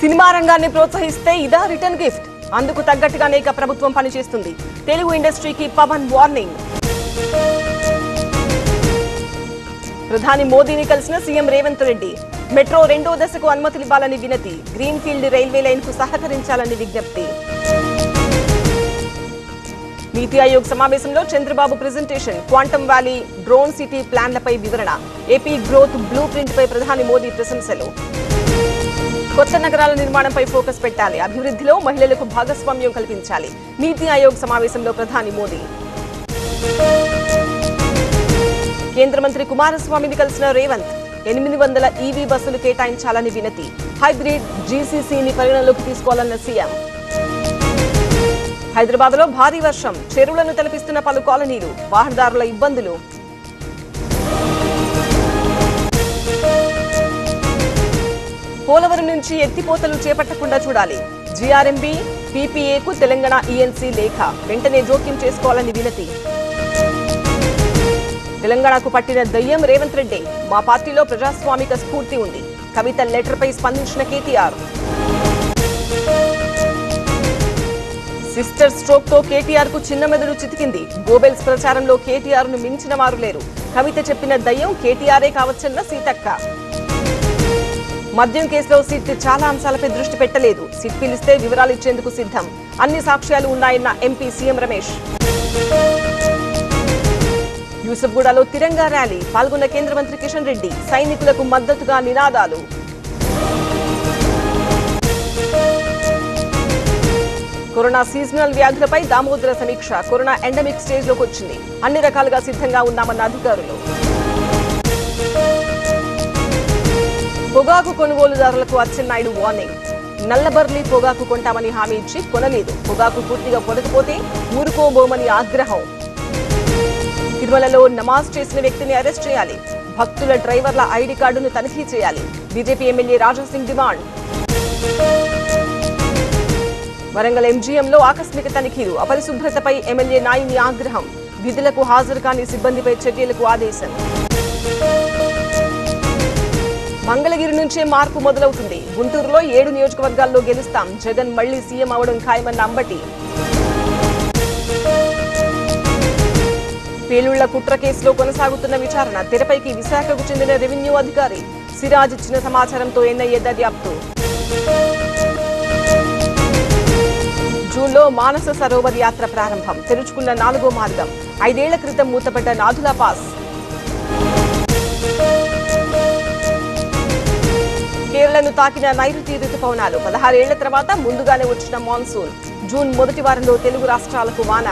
Cinema రంగాన్ని ప్రోత్సహిస్తే ఇదా return gift. అందుకు తగ్గట్టుగానే ఇక ప్రభుత్వం పనిచేస్తుంది. తెలుగు ఇండస్ట్రీకి పవన్ వార్నింగ్. ప్రధాని మోదీని కలిసిన సీఎం రేవంత్ రెడ్డి. మెట్రో 2వ దశకు అనుమతులివ్వాలని వినతి. గ్రీన్ ఫీల్డ్ రైల్వే లైన్ కు సహకరించాలని విజ్ఞప్తి. నీతి ఆయోగ్ సమావేశంలో Chandrababu presentation. Quantum valley, drone city ప్లాన్లపై వివరణ. ఏపీ గ్రోత్ బ్లూ ప్రింట్ పై ప్రధాని మోదీ ప్రశంసలు. కొత్త నగరాల నిర్మాణంపై ఫోకస్ పెట్టాలి. అభివృద్ధిలో మహిళలకు భాగస్వామ్యం కల్పించాలి. నీతి ఆయోగ్ సమావేశంలో ప్రధాని మోదీ. కేంద్ర మంత్రి కుమారస్వామిని కలిసిన రేవంత్. 800 ఈవీ బస్సులు కేటాయించాలని వినతి. హైబ్రిడ్ జీసీసీని పరిగణలోకి తీసుకోవాలన్న సీఎం. హైదరాబాద్ లో భారీ వర్షం. చెరువులను తలపిస్తున్న పలు కాలనీలు. వాహనదారుల ఇబ్బందులు. పోలవరం నుంచి ఎత్తిపోతలు చేపట్టకుండా చూడాలి. జీఆర్ఎంబీ, పీపీఏకు తెలంగాణ ఈఎన్సీ లేఖ. వెంటనే జోక్యం చేసుకోవాలని వినతి. తెలంగాణకు పట్టిన దయ్యం రేవంత్ రెడ్డి. మా పార్టీలో ప్రజాస్వామిక స్ఫూర్తి ఉంది. కవిత లెటర్పై స్పందించిన కేటీఆర్. సిస్టర్ స్ట్రోక్ తో కేటీఆర్ కు చిన్న మెదడు చితికింది. గోబెల్స్ ప్రచారంలో కేటీఆర్ ను మించిన వారు లేరు. కవిత చెప్పిన దయ్యం కేటీఆరే కావచ్చన్న సీతక్క. మద్యం కేసులో సిట్ చాలా అంశాలపై దృష్టి పెట్టలేదు. సిట్ పిలిస్తే వివరాలు ఇచ్చేందుకు సిద్ధం. అన్ని సాక్ష్యాలు ఉన్నాయన్న ఎంపీ సీఎం రమేష్. యూసఫ్గూడలో తిరంగా ర్యాలీ. పాల్గొన్న కేంద్ర మంత్రి కిషన్ రెడ్డి. సైనికులకు మద్దతుగా నినాదాలు. కరోనా సీజనల్ వ్యాధులపై దామోదర సమీక్ష. కరోనా ఎండమిక్ స్టేజ్ లోకి వచ్చింది. అన్ని రకాలుగా సిద్ధంగా ఉన్నామన్న అధికారులు. పొగాకు కొనుగోలుదారులకు అచ్చెన్నాయుడు వార్నింగ్. నల్లబర్లీ పొగాకు కొంటామని హామీ ఇచ్చి కొనలేదు. పొగాకు పూర్తిగా కొనకపోతే ఊరుకోబోమని ఆగ్రహం. తిరుమలలో నమాజ్ చేసిన వ్యక్తిని అరెస్ట్ చేయాలి. భక్తుల డ్రైవర్ల ఐడి కార్డును తనిఖీ చేయాలి. BJP MLA Raja Singh demand. Warangal ఎంజీఎంలో ఆకస్మిక తనిఖీలు. అపరిశుభ్రతపై ఎమ్మెల్యే నాయిని ఆగ్రహం. విధులకు హాజరు కాని సిబ్బందిపై చర్యలకు ఆదేశం. మంగళగిరి నుంచే మార్పు మొదలవుతుంది. గుంటూరులో 7 నియోజకవర్గాల్లో గెలుస్తాం. జగన్ మళ్లీ సీఎం అవడం ఖాయమన్న అంబటి. పేలుళ్ల కుట్ర కేసులో కొనసాగుతున్న విచారణ. తెరపైకి విశాఖకు చెందిన రెవెన్యూ అధికారి సిరాజ్ ఇచ్చిన సమాచారంతో ఎన్ఐఏ దర్యాప్తు. జూన్లో మానస సరోవర్ యాత్ర ప్రారంభం. తెరుచుకున్న 4వ మార్గం. 5 ఏళ్ల క్రితం మూతపడ్డ నాథులా పాస్. కేరళను తాకిన నైరుతి రుతుపవనాలు. 16 ఏళ్ల తర్వాత ముందుగానే వచ్చిన మాన్సూన్. జూన్ మొదటి వారంలో తెలుగు రాష్ట్రాలకు వాన.